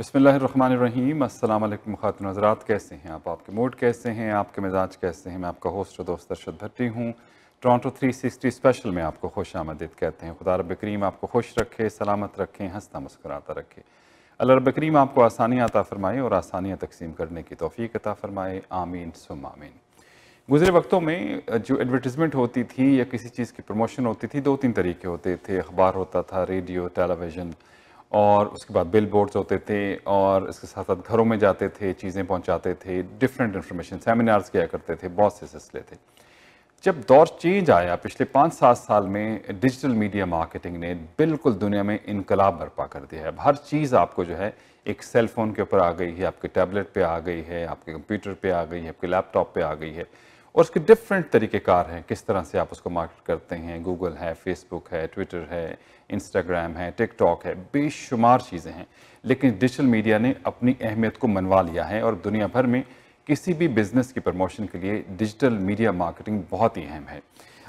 بسم اللہ الرحمن الرحیم۔ السلام علیکم خواتین و حضرات، کیسے ہیں آپ کے موڈ کیسے ہیں، آپ کے مزاج کیسے ہیں؟ میں آپ کا ہوسٹ و دوست ارشد بھٹی ہوں۔ ٹورانٹو 360 اسپیشل میں آپ کو خوش آمدید کہتے ہیں۔ خدا رب کریم آپ کو خوش رکھے، سلامت رکھے، ہنستا مسکراتا رکھے۔ اللہ رب کریم آپ کو آسانیاں عطا فرمائے اور آسانیاں تقسیم کرنے کی توفیق عطا فرمائے، آمین ثم آمین۔ گزرے وقتوں میں جو ایڈورٹیزمنٹ ہوتی تھی یا کسی چیز کی پروموشن ہوتی تھی، دو تین طریقے ہوتے تھے۔ اخبار ہوتا تھا، ریڈیو، ٹیلی ویژن، اور اس کے بعد بل بورڈز ہوتے تھے، اور اس کے ساتھ ساتھ گھروں میں جاتے تھے، چیزیں پہنچاتے تھے، ڈیفرنٹ انفارمیشن، سیمینارز کیا کرتے تھے، بہت سے سلسلے تھے۔ جب دور چینج آیا پچھلے 5-7 سال میں، ڈیجیٹل میڈیا مارکیٹنگ نے بالکل دنیا میں انقلاب برپا کر دیا ہے۔ اب ہر چیز آپ کو جو ہے ایک سیل فون کے اوپر آ گئی ہے، آپ کے ٹیبلٹ پہ آ گئی ہے، آپ کے کمپیوٹر پہ آ گئی ہے، آپ کے لیپ ٹاپ پہ آ گئی ہے، اور اس کے ڈیفرنٹ طریقہ کار ہیں کس طرح سے آپ اس کو مارکیٹ کرتے ہیں۔ گوگل ہے، فیس بک ہے، ٹویٹر ہے، انسٹاگرام ہے، ٹک ٹاک ہے، بے شمار چیزیں ہیں۔ لیکن ڈیجیٹل میڈیا نے اپنی اہمیت کو منوا لیا ہے، اور دنیا بھر میں کسی بھی بزنس کی پروموشن کے لیے ڈیجیٹل میڈیا مارکیٹنگ بہت ہی اہم ہے۔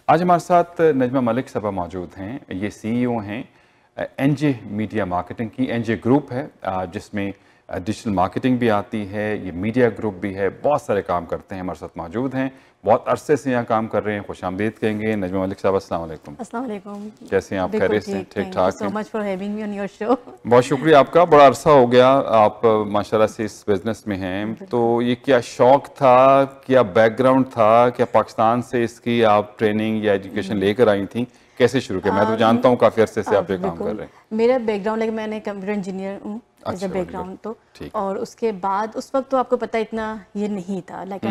آج ہمارے ساتھ نجمہ ملک صاحبہ موجود ہیں۔ یہ سی ای او ہیں این جے میڈیا مارکیٹنگ کی۔ این جے گروپ ہے جس میں ڈیجیٹل مارکیٹنگ بھی آتی ہے، یہ میڈیا گروپ بھی ہے، بہت سارے کام کرتے ہیں، ہمارے ساتھ موجود ہیں، بہت عرصے سے یہاں کام کر رہے ہیں۔ خوش آمدید کہیں گے نجمہ ملک صاحب، السلام علیکم۔ السلام علیکم، کیسے ہیں آپ؟ خیریت سے؟ ٹھیک ٹھاک ہیں؟ so much for having me on your show۔ بہت شکریہ آپ کا، بڑا عرصہ ہو گیا آپ ماشاءاللہ سے اس بزنس میں ہیں۔ تو یہ کیا شوق تھا، کیا بیک گراؤنڈ تھا، کیا پاکستان سے اس کی آپ ٹریننگ یا ایجوکیشن لے کر آئی تھیں؟ کیسے شروع کیا؟ میں تو جانتا ہوں کافی عرصے سے آپ یہ کام کر رہے ہیں۔ میرا بیک گراؤنڈ میں نے کمپیوٹر انجینئر ہوں ایز اے بیک گراؤنڈ، تو اور اس کے بعد اس وقت تو آپ کو پتہ اتنا یہ نہیں تھا، لائک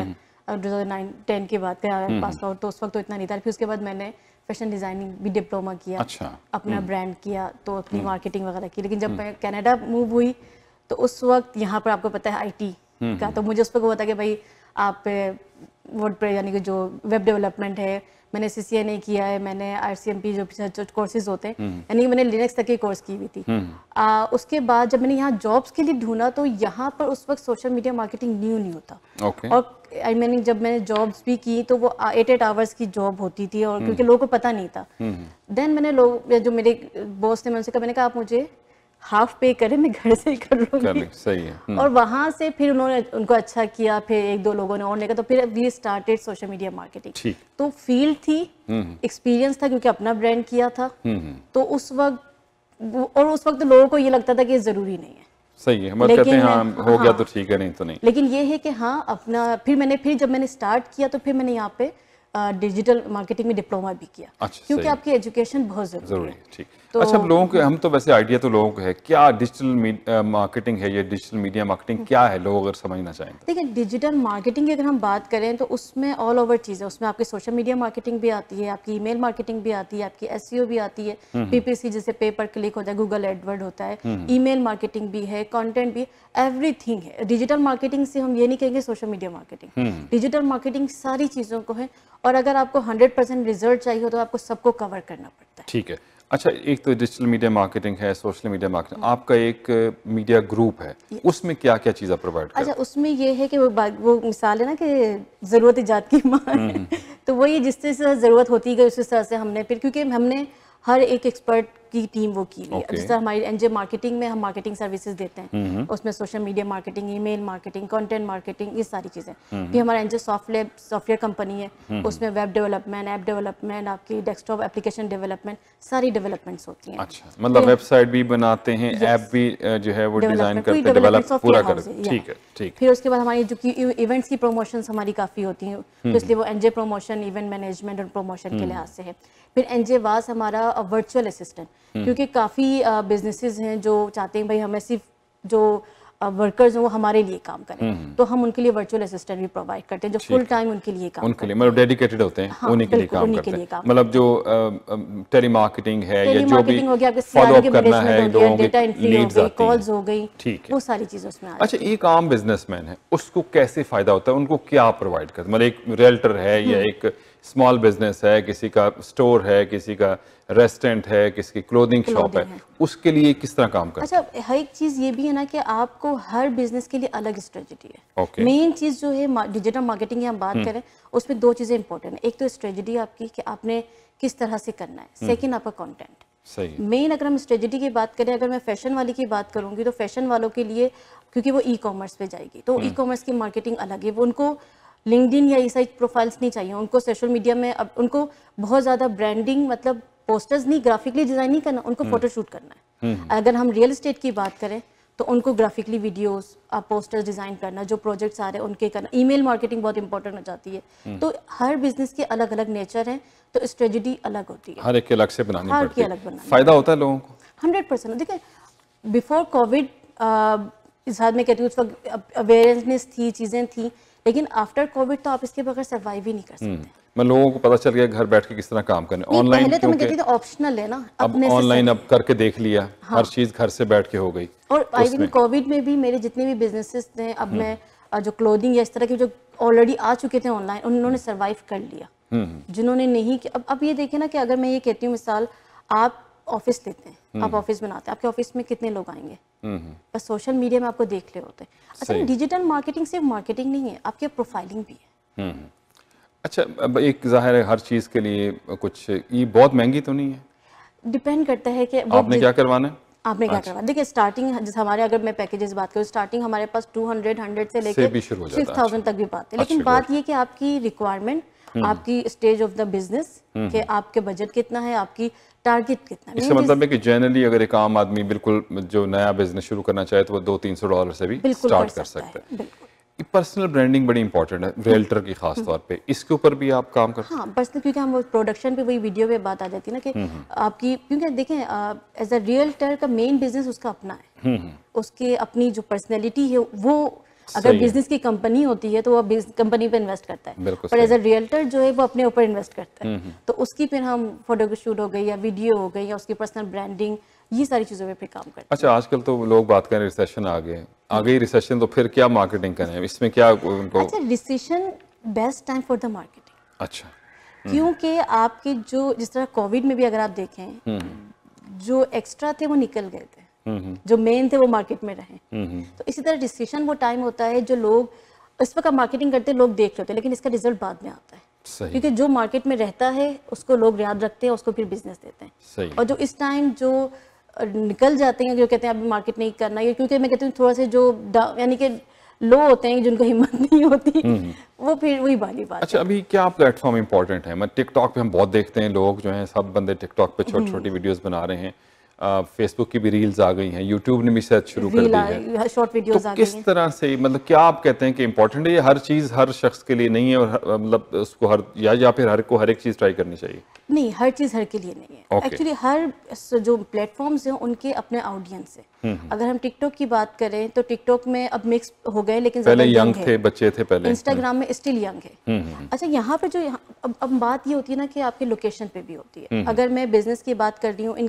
2009-10 کے بعد پاس آؤٹ، تو اس وقت تو اتنا نہیں تھا۔ پھر اس کے بعد میں نے فیشن ڈیزائننگ بھی ڈپلوما کیا، اپنا برانڈ کیا، تو اپنی مارکیٹنگ وغیرہ کی۔ لیکن جب میں کینیڈا موو ہوئی تو اس وقت یہاں پر آپ کو پتہ ہے آئی ٹی کا، تو مجھے اس وقت ہوا تھا کہ بھائی آپ ورڈ پریس یعنی کہ جو ویب ڈیولپمنٹ ہے، میں نے سی سی این اے کیا ہے، میں نے آر سی ایم پی جو کورسز ہوتے ہیں، یعنی کہ میں نے لینکس تک کی کورس کی ہوئی تھی۔ اس کے بعد جب میں نے یہاں جابس کے لیے ڈھونڈا تو یہاا پر اس وقت سوشل میڈیا مارکیٹنگ نیو نہیں ہوتا، اور جب میں نے جابس بھی کی تو وہ 8 آورس کی جاب ہوتی تھی، اور کیونکہ لوگوں کو پتہ نہیں تھا۔ دین میں نے جو میرے باس نے، میں نے کہا آپ مجھے ہاف پے کریں، میں گھر سے ہی کر لوں گی، اور وہاں سے پھر انہوں نے ان کو اچھا کیا، پھر 1-2 لوگوں نے اور لے کر، تو پھر we started social media marketing. تو فیلڈ تھی، ایکسپیرینس تھا کیونکہ اپنا برانڈ کیا تھا، تو اس وقت لوگوں کو یہ لگتا تھا کہ یہ ضروری نہیں ہے، صحیح ہے، مطلب کہتے ہیں ہاں ہو گیا تو ٹھیک ہے، نہیں تو نہیں۔ لیکن یہ ہے کہ ہاں اپنا پھر جب میں نے اسٹارٹ کیا تو پھر میں نے یہاں پہ ڈیجیٹل مارکیٹنگ میں ڈپلوما بھی کیا، کیونکہ آپ کی ایجوکیشن بہت ضروری ہے۔ اچھا، لوگوں کے ہم تو ویسے آئیڈیا تو لوگوں کو ہے، کیا ڈیجیٹل مارکیٹنگ ہے، یہ ڈیجیٹل میڈیا مارکیٹنگ کیا ہے، لوگ اگر سمجھنا چاہیں تو؟ دیکھیں، ڈیجیٹل مارکیٹنگ کی اگر ہم بات کریں تو اس میں آل اوور چیز ہے، اس میں آپ کی سوشل میڈیا مارکیٹنگ بھی آتی ہے، آپ کی ای میل مارکیٹنگ بھی آتی ہے، آپ کی ایس ای او بھی آتی ہے، پی پی سی جیسے پے پر کلک ہوتا ہے، گوگل ایڈورڈ ہوتا ہے، ای میل مارکیٹنگ بھی ہے، کانٹینٹ بھی، ایوری تھنگ ہے۔ ڈیجیٹل مارکیٹنگ سے ہم یہ نہیں کہیں گے social media marketing, digital marketing ساری چیزوں کو ہے، اور اگر آپ کو 100% ریزلٹ چاہیے تو آپ کو سب کو کور کرنا پڑتا ہے۔ ٹھیک ہے، اچھا، ایک تو ڈیجیٹل میڈیا مارکیٹنگ ہے، سوشل میڈیا مارکیٹنگ، آپ کا ایک میڈیا گروپ ہے، اس میں کیا کیا چیزیں پرووائڈ کرتے ہیں؟ اچھا، اس میں یہ ہے کہ وہ مثال ہے نا کہ ضرورت ایجاد کی ماں ہے، تو وہی جس سے ضرورت ہوتی گئی اسی طرح سے ہم نے پھر، کیونکہ ہم نے ہر ایک ایکسپرٹ کی ٹیم وہ کی ہے، جس طرح ہماری این جے مارکیٹنگ میں ہم مارکیٹنگ سروسز دیتے ہیں، اس میں social media marketing, email marketing, content marketing, یہ ساری چیزیں۔ پھر ہمارا N J software company ہے، اس میں ویب ڈیولپمنٹ، ایپ ڈیولپمنٹ، آپ کی ڈیسک ٹاپ اپلیکیشن ڈیولپمنٹ، ساری ڈیولپمنٹس ہوتی ہیں۔ اچھا، مطلب ویب سائٹ بھی بناتے ہیں، ایپ بھی جو ہے وہ ڈیزائن کرتے ہیں، ڈیولپ پورا کرتے ہیں، ٹھیک ہے، ٹھیک۔ پھر اس کے بعد ہماری جو ایونٹس کی پروموشنز ہماری کافی ہوتی ہیں، تو اس لیے وہ این جے پروموشن، ایونٹ مینجمنٹ اور پروموشن کے لحاظ سے ہے۔ پھر این جے واس ہمارا ورچوئل اسسٹنٹ، کیونکہ کافی بزنسز ہیں جو چاہتے ہیں بھائی ہمیں صرف جو ورکرز ہیں وہ ہمارے لیے کام کریں، تو ہم ان کے لیے ورچوئل اسسٹنٹ بھی پرووائڈ کرتے ہیں جو فل ٹائم ان کے لیے کام کرتے ہیں، مطلب ڈیڈیکیٹڈ ہوتے ہیں، انہی کے لیے کام کرتے ہیں، مطلب جو ٹیلی مارکیٹنگ ہے یا جو بھی فالو اپ کرنا ہے لوگوں کی لیڈز آتی ہیں، کالز ہو گئی، ٹھیک ہے، وہ ساری چیزیں اس میں آتی ہیں۔ اچھا، ایک عام بزنس مین ہے، اس کو کیسے فائدہ ہوتا ہے، ان کو کیا پرووائڈ کرتے ہیں؟ مطلب ایک ریلٹر ہے یا ایک اسمال بزنس ہے، کسی کا اسٹور ہے، کسی کا ریسٹورینٹ ہے، کسی کی کلودنگ شاپ ہے، اس کے لیے کس طرح کام کرتے ہیں؟ اچھا، ہر ایک چیز یہ بھی ہے نا کہ آپ کو ہر بزنس کے لیے الگ اسٹریٹجی ہے۔ مین چیز جو ہے ڈیجیٹل مارکیٹنگ کی ہم بات کریں، اس میں 2 چیزیں امپورٹنٹ ہیں، ایک تو اسٹریٹجی آپ کی کہ آپ نے کس طرح سے کرنا ہے، سیکنڈ آپ کا کانٹینٹ۔ صحیح. مین اگر ہم اسٹریٹجی کی بات کریں, اگر میں فیشن والی کی بات کروں گی تو فیشن والوں کے لیے کیونکہ وہ ای کامرس پہ جائے گی تو ای کامرس کی مارکیٹنگ الگ ہے, وہ ان کو لنکڈ ان یا یہ ساری پروفائلس نہیں چاہیے, ان کو سوشل میڈیا میں اب ان کو بہت زیادہ برانڈنگ مطلب پوسٹرز نہیں, گرافکلی ڈیزائن نہیں کرنا, ان کو فوٹو شوٹ کرنا ہے. اگر ہم ریئل اسٹیٹ کی بات کریں تو ان کو گرافکلی ویڈیوز پوسٹرز ڈیزائن کرنا, جو پروجیکٹس آ رہے ہیں ان کے کرنا, ای میل مارکیٹنگ بہت امپورٹنٹ ہو جاتی ہے. تو ہر بزنس کے الگ الگ نیچر ہیں, تو اسٹریٹجی الگ ہوتی ہے, ہر ایک کے الگ سے بنانی ہر پڑتی کی ہے. الگ بنانی. فائدہ ہوتا ہے لوگوں کو 100%. دیکھیں بیفور کووڈ اس حد میں کہتی ہوں اس وقت اویئرنیس تھی, چیزیں تھیں, لیکن آفٹر کووڈ تو آپ اس کے بغیر سروائیو ہی نہیں کر سکتے. میں لوگوں کو پتہ چل گیا گھر بیٹھ کے کس طرح کام کرنے, آن لائن, پہلے تو میں کہتی تھی آپشنل ہے نا, اب آن لائن اب کر کے دیکھ لیا, ہر چیز گھر سے بیٹھ کے ہو گئی. اور آئی تھنک کووڈ میں بھی میرے جتنے بھی بزنسز تھے, اب میں جو کلودنگ یا اس طرح کے جو آلریڈی آ چکے تھے آن لائن, انہوں نے سروائیو کر لیا. جنہوں نے نہیں, اب یہ دیکھیں نا کہ اگر میں یہ کہتی ہوں مثال, آپ آفس لیتے ہیں, آپ آفس بناتے ہیں, آپ کے آفس میں کتنے لوگ آئیں گے, بس سوشل میڈیا میں آپ کو دیکھ لے ہوتے ہیں. اچھا ڈیجیٹل مارکیٹنگ صرف مارکیٹنگ نہیں ہے, آپ کی پروفائلنگ بھی ہے. اچھا اب ایک ظاہر ہے ہر چیز کے لیے کچھ, یہ بہت مہنگی تو نہیں ہے؟ ڈیپینڈ کرتا ہے کہ آپ نے کیا کروانا ہے, آپ نے کیا کروا. دیکھیں اسٹارٹنگ جیسے ہمارے, اگر میں پیکیجز بات کروں, اسٹارٹنگ ہمارے پاس 200 سے لے کے 6000 تک بھی بات ہے. لیکن بات یہ کہ آپ کی ریکوائرمنٹ, آپ کی اسٹیج آف دا بزنس, کہ آپ کے بجٹ کتنا ہے, آپ کی ٹارگٹ کتنا ہے. اس کا مطلب ہے کہ جنرلی اگر ایک عام آدمی بالکل جو نیا بزنس شروع کرنا چاہے تو وہ $200-300 سے بھی اسٹارٹ کر سکتا ہے. پرسنل برانڈنگ بڑی امپورٹنٹ ہے ریئلٹر کی خاص طور پہ, اس کے اوپر بھی آپ کام کرتے ہیں؟ ہاں پرسنل, کیونکہ ہم پروڈکشن پہ وہی ویڈیو پہ بات آ جاتی ہے نا کہ آپ کی, کیونکہ دیکھیں ایز اے ریئلٹر کا مین بزنس اس کا اپنا ہے, اس کے اپنی جو پرسنالٹی ہے وہ, اگر بزنس کی کمپنی ہوتی ہے تو وہ کمپنی پہ انویسٹ کرتا ہے, پر ایز اے ریئلٹر جو ہے وہ اپنے اوپر انویسٹ کرتا ہے. تو اس کی پھر ہم فوٹو شوٹ ہو گئی یا ویڈیو ہو گئی یا اس کی پرسنل برانڈنگ, یہ ساری چیزوں پہ کام کرتے ہیں. اچھا آج کل تو لوگ بات کریں ریسیشن آ گئی ریسیشن, تو پھر کیا مارکیٹنگ کریں, اس میں کیا ان کو؟ اچھا recession best time for the marketing. اچھا کیونکہ آپ کے جو جس طرح کووڈ میں بھی اگر آپ دیکھیں, جو ایکسٹرا تھے وہ نکل گئے تھے, جو مین تھے وہ مارکیٹ میں رہے. تو اسی طرح ریسیشن وہ ٹائم ہوتا ہے جو لوگ اس وقت مارکیٹنگ کرتے لوگ دیکھ رہے ہوتے ہیں, لیکن اس کا رزلٹ بعد میں آتا ہے. کیونکہ جو مارکیٹ میں رہتا ہے اس کو لوگ یاد رکھتے ہیں, اس کو پھر بزنس دیتے ہیں. اور جو اس ٹائم جو نکل جاتے ہیں, جو کہتے ہیں اب مارکیٹ نہیں کرنا, یہ کیونکہ میں کہتی ہوں تھوڑا سے جو یعنی کہ لو ہوتے ہیں, جن کو ہمت نہیں ہوتی, وہ پھر وہی والی بات. اچھا ابھی کیا پلیٹ فارم امپورٹنٹ ہے؟ ٹک ٹاک پہ ہم بہت دیکھتے ہیں, لوگ جو ہیں سب بندے ٹک ٹاک پہ چھوٹی چھوٹی ویڈیوز بنا رہے ہیں, فیس بک کی بھی ریلز آ گئی ہیں, یوٹیوب نے بھی شاید شروع کر دی ہے, شارٹ ویڈیوز آ گئی ہیں. کس طرح سے مطلب کیا آپ کہتے ہیں کہ امپورٹنٹ ہے, یہ ہر چیز ہر شخص کے لیے نہیں ہے, اور مطلب اس کو یا پھر ہر کو ہر ایک چیز ٹرائی کرنی چاہیے؟ نہیں, ہر چیز ہر کے لیے نہیں ہے. ایکچولی ہر جو پلیٹ فارمز ہیں ان کے اپنے آڈینس ہیں. اگر ہم ٹک ٹاک کی بات کریں تو ٹک ٹاک میں اب مکس ہو گئے, لیکن پہلے ینگ تھے, بچے تھے پہلے. انسٹاگرام میں اسٹل ینگ ہے. اچھا یہاں پہ جو اب بات یہ ہوتی ہے نا کہ آپ کی لوکیشن پہ بھی ہوتی ہے. اگر میں بزنس کی بات کر رہی ہوں ان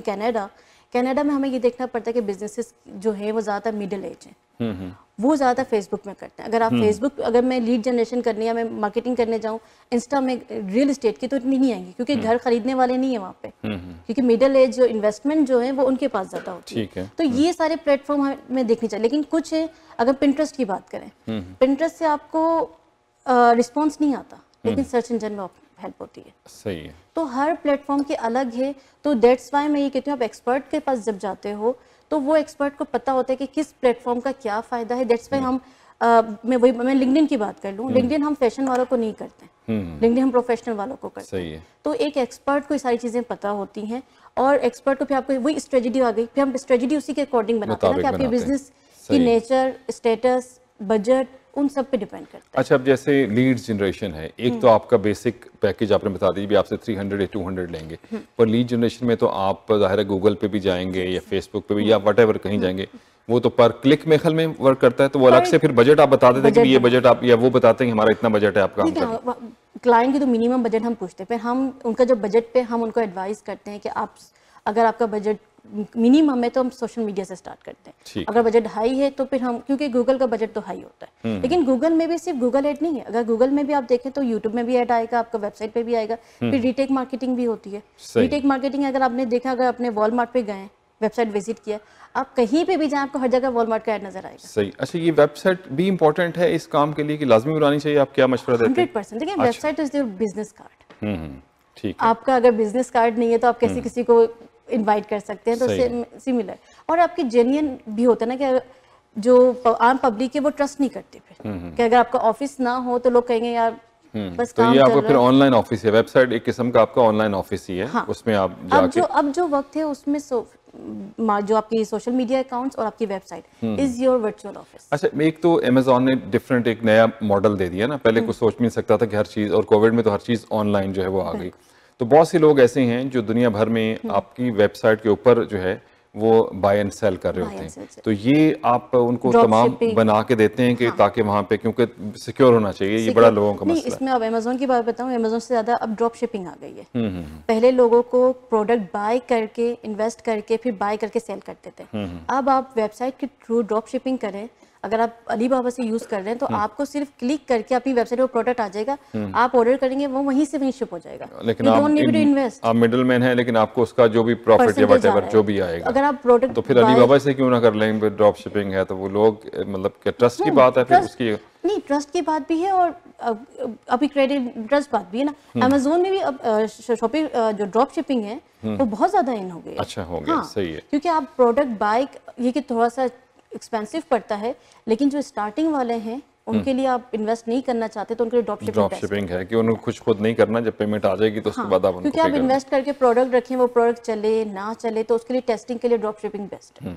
کینیڈا میں ہمیں یہ دیکھنا پڑتا ہے کہ بزنسز جو ہیں وہ زیادہ تر میڈل ایج ہیں, وہ زیادہ فیس بک میں کرتے ہیں. اگر آپ فیس بک, اگر میں لیڈ جنریشن کرنی ہے, میں مارکیٹنگ کرنے جاؤں انسٹا میں ریئل اسٹیٹ کی, تو اتنی نہیں آئیں گی, کیونکہ گھر خریدنے والے نہیں ہیں وہاں پہ, کیونکہ میڈل ایج جو انویسٹمنٹ جو ہے وہ ان کے پاس زیادہ ہوتی ہے. تو یہ سارے پلیٹ فارم ہمیں دیکھنی چاہیے. لیکن کچھ ہے, اگر پنٹرسٹ کی بات کریں, پنٹرسٹ سے آپ کو رسپانس نہیں آتا, لیکن سرچ انجن میں ہیلپ ہوتی ہے. صحیح ہے. تو ہر پلیٹ فارم کے الگ ہے. تو دیٹس وائی میں یہ کہتی ہوں آپ ایکسپرٹ کے پاس جب جاتے ہو تو وہ ایکسپرٹ کو پتہ ہوتا ہے کہ کس پلیٹ فارم کا کیا فائدہ ہے. دیٹس وائی میں لنکڈ ان کی بات کر لوں, لنکڈ ان ہم فیشن والوں کو نہیں کرتے, لنکڈ ان ہم پروفیشنل والوں کو کرتے ہیں. تو ایک ایکسپرٹ کو یہ ساری چیزیں پتہ ہوتی ہیں, اور ایکسپرٹ کو پھر آپ کو وہی اسٹریٹجی آ گئی, پھر ہم اسٹریٹجی اسی کے اکارڈنگ بناتے ہیں نا کہ آپ کے بزنس کی نیچر, اسٹیٹس, بجٹ, ان سب پہ ڈیپینڈ کرتا ہے. اچھا اب جیسے لیڈ جنریشن ہے, ایک تو آپ کا بیسک پیکیج آپ نے بتا دی, بھی آپ سے 300 یا 200 لیں گے, پر لیڈ جنریشن میں تو آپ ظاہر ہے گوگل پہ بھی جائیں گے یا فیس بک پہ بھی یا واٹ ایور کہیں جائیں گے, وہ تو پر کلک میخل میں ورک کرتا ہے. تو وہ الگ سے پھر بجٹ آپ بتا دیتے ہیں کہ یہ بجٹ آپ, یا وہ بتاتے ہیں کہ ہمارا اتنا بجٹ ہے آپ کام کریں؟ کلائنٹ کی تو منیمم بجٹ ہم پوچھتے ہیں, پھر ہم ان کا جو بجٹ پہ ہم ان کو ایڈوائز کرتے ہیں کہ آپ اگر آپ کا بجٹ منیمم ہے تو ہم سوشل میڈیا سے سٹارٹ کرتے ہیں. اگر بجٹ ہائی ہے تو پھر ہم, کیونکہ گوگل کا بجٹ تو ہائی ہوتا ہے, لیکن گوگل میں بھی صرف گوگل ایڈ نہیں ہے. اگر گوگل میں بھی آپ دیکھیں تو یوٹیوب میں بھی ایڈ آئے گا, آپ کا ویب سائٹ پہ بھی آئے گا. پھر ریٹیک مارکیٹنگ بھی ہوتی ہے. ریٹیک مارکیٹنگ اگر آپ نے دیکھا, اگر آپ نے وال مارٹ پہ گئے, ویب سائٹ وزٹ کیا, آپ کہیں پہ بھی جائیں آپ کو ہر جگہ وال مارٹ کا ایڈ نظر آئے گا. صحیح. اچھا یہ ویب سائٹ بھی امپورٹنٹ ہے اس کام کے لیے کہ لازمی بنانی چاہیے, آپ کیا مشورہ دیتے ہیں؟ 100%. دیکھیں website is your business card. ٹھیک. آپ کا اگر بزنس کارڈ نہیں ہے تو آپ کسی کو انوائٹ کر سکتے ہیں. تو سملر اور آپ کی جینین بھی ہوتا ہے نا کہ جو عام پبلک ہے وہ ٹرسٹ نہیں کرتے پھر کہ اگر آپ کا آفس نہ ہو تو لوگ کہیں گے یار بس تو یہ آپ کا پھر آن لائن آفس ہے, ویب سائٹ ایک قسم کا آپ کا آن لائن آفس ہی ہے, اس میں آپ جا کے اب جو وقت ہے اس میں جو آپ کی سوشل میڈیا اکاؤنٹس اور آپ کی website is your virtual office. اچھا, ایک تو امیزون نے ڈفرینٹ ایک نیا ماڈل دے دیا نا, پہلے کچھ سوچ بھی نہیں سکتا تھا کہ ہر چیز, اور کووڈ میں تو ہر چیز آن لائن جو ہے وہ آ گئی. تو بہت سے لوگ ایسے ہیں جو دنیا بھر میں آپ کی ویب سائٹ کے اوپر جو ہے وہ بائی اینڈ سیل کر رہے ہوتے ہیں. تو یہ آپ ان کو تمام بنا کے دیتے ہیں کہ تاکہ وہاں پہ, کیونکہ سیکیور ہونا چاہیے, یہ بڑا لوگوں کا مسئلہ ہے. اس میں اب امیزون کی بات بتاؤں, امیزون سے زیادہ اب ڈراپ شپنگ آ گئی ہے. پہلے لوگوں کو پروڈکٹ بائی کر کے انویسٹ کر کے پھر بائی کر کے سیل کرتے تھے. اب آپ ویب سائٹ کے تھرو ڈراپ شپنگ کریں, اگر آپ علی بابا سے یوز کر رہے ہیں تو آپ کو صرف کلک کر کے اپنی ویب سائٹ پر پروڈکٹ آ جائے گا, آپ آرڈر کریں گے وہ وہیں سے وہیں شپ ہو جائے گا. لیکن آپ مڈل مین ہیں, لیکن آپ کو اس کا جو بھی پروفٹ یا واٹ ایور جو بھی آئے گا, اگر آپ پروڈکٹ تو پھر علی بابا سے کیوں نہ کر لیں, ڈراپ شپنگ ہے تو وہ لوگ مطلب کہ ٹرسٹ کی بات ہے, پھر اس کی نہیں ٹرسٹ کی بات بھی ہے اور ابھی کریڈٹ ٹرسٹ بات بھی ہے نا. امیزون میں بھی اب شاپنگ جو ڈراپ شپنگ ہے وہ بہت زیادہ ان ہو گئی. اچھا ہو گیا, صحیح ہے, کیونکہ آپ پروڈکٹ بائی, یہ کہ تھوڑا سا ایکسپینسو پڑتا ہے, لیکن جو اسٹارٹنگ والے ہیں ان کے لیے آپ انویسٹ نہیں کرنا چاہتے تو ان کے لیے ڈراپ شپنگ ہے کہ انہوں کچھ خود نہیں کرنا, جب پیمنٹ آ جائے گی تو اس کے بعد آپ ان کو کیونکہ آپ انویسٹ کر کے پروڈکٹ رکھیں, وہ پروڈکٹ چلے نہ چلے تو اس کے لیے ٹیسٹنگ کے لیے ڈراپ شپنگ بیسٹ ہے.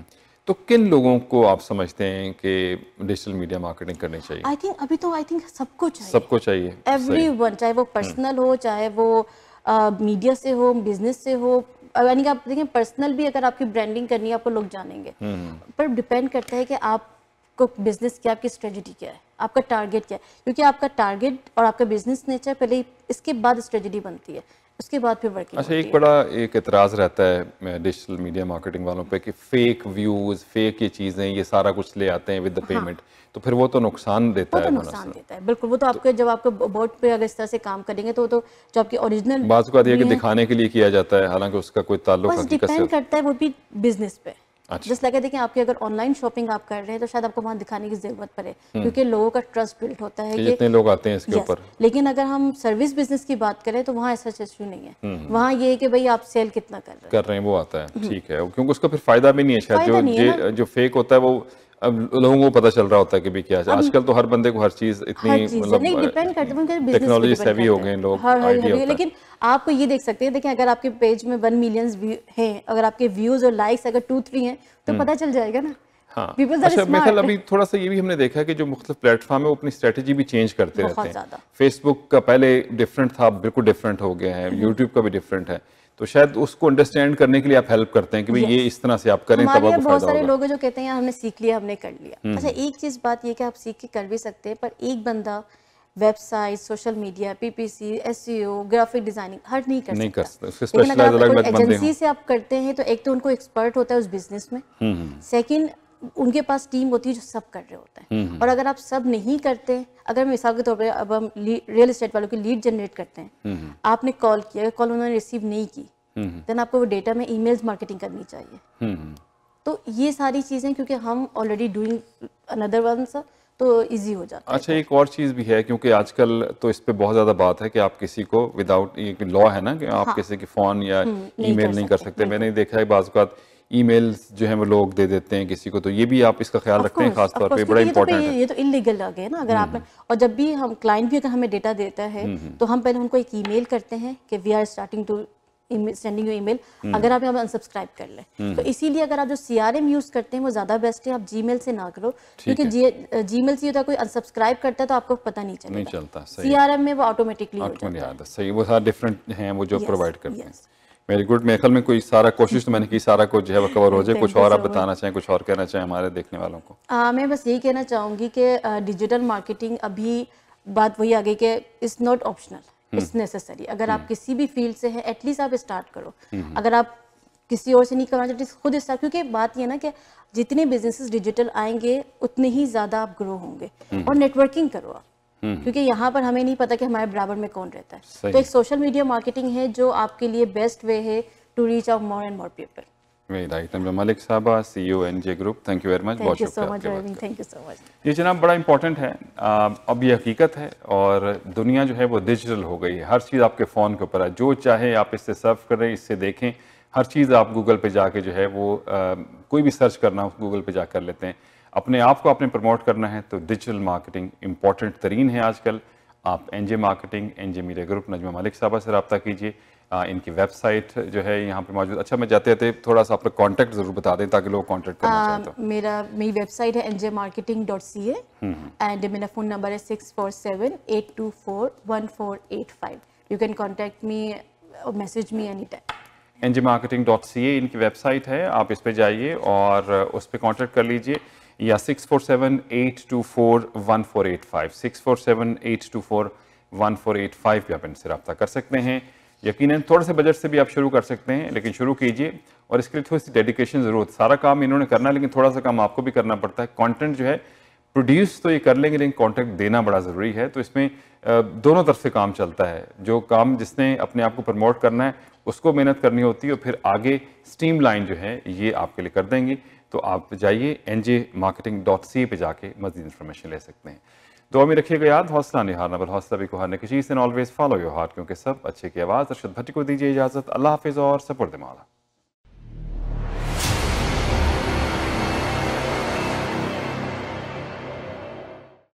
تو کن لوگوں کو آپ سمجھتے ہیں کہ ڈیجیٹل میڈیا مارکیٹنگ کرنی چاہیے؟ ابھی تو سب کو چاہیے, سب کو چاہیے, ایوری ون, چاہے وہ پرسنل ہو چاہے وہ میڈیا سے ہو بزنس سے ہو. یعنی کہ آپ دیکھیں پرسنل بھی اگر آپ کی برانڈنگ کرنی ہے آپ کو لوگ جانیں گے, پر ڈپینڈ کرتا ہے کہ آپ کو بزنس کیا, آپ کی اسٹریٹجی کیا ہے, آپ کا ٹارگیٹ کیا ہے. کیونکہ آپ کا ٹارگیٹ اور آپ کا بزنس نیچر پہلے اس کے بعد اسٹریٹجی بنتی ہے, اس کے بعد پھر ورکنگ. اچھا, ایک بڑا ایک اعتراض رہتا ہے ڈیجیٹل میڈیا مارکیٹنگ والوں پہ کہ فیک ویوز, فیک یہ چیزیں, یہ سارا کچھ لے آتے ہیں ود دا پیمنٹ, تو پھر وہ تو نقصان دیتا ہے. نقصان دیتا ہے بالکل. وہ تو آپ کے جب آپ کو بورڈ پہ اگر اس طرح سے کام کریں گے تو جو آپ کی اوریجنل بعض اوقات یہ کہ دکھانے کے لیے کیا جاتا ہے, حالانکہ اس کا کوئی تعلق حقیقت سے ڈیپینڈ کرتا ہے وہ بھی بزنس پہ. جس لگے دیکھیں آپ کی اگر آن لائن شاپنگ آپ کر رہے ہیں تو شاید آپ کو وہاں دکھانے کی ضرورت پڑے, کیونکہ لوگوں کا ٹرسٹ بلڈ ہوتا ہے کہ جتنے لوگ آتے ہیں اس کے اوپر. لیکن اگر ہم سروس بزنس کی بات کریں تو وہاں ایسا ایشو نہیں ہے. وہاں یہ ہے کہ بھائی آپ سیل کتنا کر رہے ہیں وہ آتا ہے, ٹھیک ہے, کیونکہ اس کا پھر فائدہ بھی نہیں ہے شاید. جو فیک ہوتا ہے وہ اب لوگوں کو پتہ چل رہا ہوتا ہے کہ بھی کیا ہے. آج کل تو ہر بندے کو ہر چیز اتنی ٹیکنالوجی سیوی ہو گئے لوگ, لیکن آپ کو یہ دیکھ سکتے ہیں, دیکھیں اگر آپ کے پیج میں 1 ملین ہیں, اگر آپ کے ویوز اور لائکس اگر 2-3 ہیں تو پتہ چل جائے گا نا. ہاں, اچھا, میرے خیال ابھی تھوڑا سا یہ بھی ہم نے دیکھا ہے کہ جو مختلف پلیٹ فارم ہے وہ اپنی اسٹریٹجی بھی چینج کرتے رہتے ہیں. فیس بک کا پہلے ڈفرینٹ تھا, بالکل ڈفرینٹ ہو گیا ہے, یوٹیوب کا بھی ڈفرینٹ ہے, تو شاید اس کو انڈرسٹینڈ کرنے کے لیے آپ ہیلپ کرتے ہیں کہ یہ اس طرح سے آپ کریں تب آپ کو فائدہ ہوگا. بہت سارے لوگ جو کہتے ہیں ہم نے سیکھ لیا, ہم نے کر لیا. اچھا, ایک چیز بات یہ کہ آپ سیکھ کے کر بھی سکتے ہیں, پر ایک بندہ ویب سائٹ, سوشل میڈیا, پی پی سی, ایس ای او, گرافک ڈیزائننگ ہر نہیں کر سکتا. لیکن اگر آپ ایجنسی سے آپ کرتے ہیں تو ایک تو ان کو ایکسپرٹ ہوتا ہے اس بزنس میں, سیکنڈ ان کے پاس ٹیم ہوتی ہے جو سب کر رہے ہوتے ہیں. اور اگر آپ سب نہیں کرتے, اگر مثال کے طور پہ اب ہم ریئل اسٹیٹ والوں کی لیڈ جنریٹ کرتے ہیں, آپ نے کال کیا, اگر کال انہوں نے ریسیو نہیں کی دین آپ کو وہ ڈیٹا میں ای میلز مارکیٹنگ کرنی چاہیے. تو یہ ساری چیزیں کیونکہ ہم آلریڈی ڈوئنگ اندر ونس تو ایزی ہو جاتا ہے. اچھا, ایک اور چیز بھی ہے, کیونکہ آج کل تو اس پہ بہت زیادہ بات ہے کہ آپ کسی کو وداؤٹ, یہ لا ہے نا کہ آپ کسی کی فون یا ای میل نہیں کر سکتے. میں نے دیکھا ہے بعض اوقات ای میلز جو ہیں وہ لوگ دے دیتے ہیں کسی کو, تو یہ بھی آپ اس کا خیال رکھتے ہیں خاص طور پہ, بڑا امپورٹنٹ ہے. یہ تو انلیگل آ گیا نا. اگر آپ اور جب بھی ہم کلائنٹ بھی اگر ہمیں ڈیٹا دیتا ہے تو ہم پہلے ان کو ایک ای میل کرتے ہیں کہ we are starting to sending you email, اگر آپ یہاں انسبسکرائب کر لیں. تو اسی لیے اگر آپ جو سی آر ایم یوز کرتے ہیں وہ زیادہ بیسٹ ہے, آپ جی میل سے نہ کرو, کیونکہ جی میل سے یہ ہوتا ہے کوئی انسبسکرائب کرتا ہے تو آپ کو پتہ نہیں چلتا. سی آر ایم میں وہ آٹومیٹکلی ہو جاتا ہے. صحیح, وہ سارا ڈفرینٹ ہیں وہ جو پرووائڈ کرتے ہیں. Very good. میرے خیال میں کوئی سارا کوشش تو میں نے کی سارا کچھ جو ہے وہ کور ہو جائے. کچھ اور آپ بتانا چاہیں, کچھ اور کہنا چاہیں ہمارے دیکھنے والوں کو؟ میں بس یہی کہنا چاہوں گی کہ ڈیجیٹل مارکیٹنگ ابھی بات وہی آ گئی کہ it's not optional, it's necessary. اگر آپ کسی بھی فیلڈ سے ہیں ایٹ لیسٹ آپ اسٹارٹ کرو. اگر آپ کسی اور سے نہیں کرنا چاہتے خود اسٹارٹ, کیونکہ بات یہ نا کہ جتنے بزنسز ڈیجیٹل آئیں گے اتنے ہی زیادہ آپ گرو ہوں گے. اور نیٹ ورکنگ کرو آپ, کیونکہ یہاں پر ہمیں نہیں پتا کہ ہمارے برابر میں کون رہتا ہے. تو ایک سوشل میڈیا مارکیٹنگ ہے جو آپ کے لیے بیسٹ وے ہے to reach out more and more people. Very right. Malik صاحبہ, C E O N J group, thank you very much. Thank you so much. Thank you so much. یہ جناب بڑا امپورٹنٹ ہے. اب یہ حقیقت ہے اور دنیا جو ہے وہ ڈیجیٹل ہو گئی ہے. ہر چیز آپ کے فون کے اوپر ہے, جو چاہے آپ اس سے سرف کریں, اس سے دیکھیں. ہر چیز آپ گوگل پہ جا کے جو ہے وہ کوئی بھی سرچ کرنا ہو گوگل پہ جا کر لیتے ہیں. اپنے آپ کو آپ نے پروموٹ کرنا ہے تو ڈیجیٹل مارکیٹنگ امپورٹنٹ ترین ہے آج کل. آپ این جے مارکیٹنگ، این جے میڈیا گروپ، نجمہ ملک صاحبہ سے رابطہ کیجیے. ان کی ویب سائٹ جو ہے یہاں پہ موجود. اچھا میں جاتے جاتے تھوڑا سا اپنا کانٹیکٹ ضرور بتا دیں تاکہ لوگ کانٹیکٹ کرنا چاہیں تو. میری ویب سائٹ ہے njmarketing.ca اینڈ میرا فون نمبر ہے 647-824-1485. یو کین کانٹیکٹ می اور message me any time. njmarketing.ca ان کی ویب سائٹ ہے، آپ اس پہ جائیے اور اس پہ کانٹیکٹ کر لیجئے، یا 647-824-1485 647-824-1485 پہ آپ ان سے رابطہ کر سکتے ہیں. یقیناً تھوڑے سے بجٹ سے بھی آپ شروع کر سکتے ہیں، لیکن شروع کیجئے اور اس کے لیے تھوڑی سی ڈیڈیکیشن ضرورت. سارا کام انہوں نے کرنا ہے لیکن تھوڑا سا کام آپ کو بھی کرنا پڑتا ہے. کانٹینٹ جو ہے پروڈیوس تو یہ کر لیں گے لیکن کانٹینٹ دینا بڑا ضروری ہے. تو اس میں دونوں طرف سے کام چلتا ہے. جو کام جس نے اپنے آپ کو پروموٹ کرنا ہے اس کو محنت کرنی ہوتی ہے، اور پھر آگے سٹریم لائن جو ہے یہ آپ کے لیے کر دیں گے. تو آپ جائیے njmarketing.ca پہ جا کے مزید انفارمیشن لے سکتے ہیں. دعا میں رکھیے گا یاد، حوصلہ نہیں ہارنا بل حوصلہ بھی کو ہارنے کی چیز. And always follow your heart, کیونکہ سب اچھے کی آواز. ارشد بھٹی کو دیجیے اجازت. اللہ حافظ اور سپرد مولا.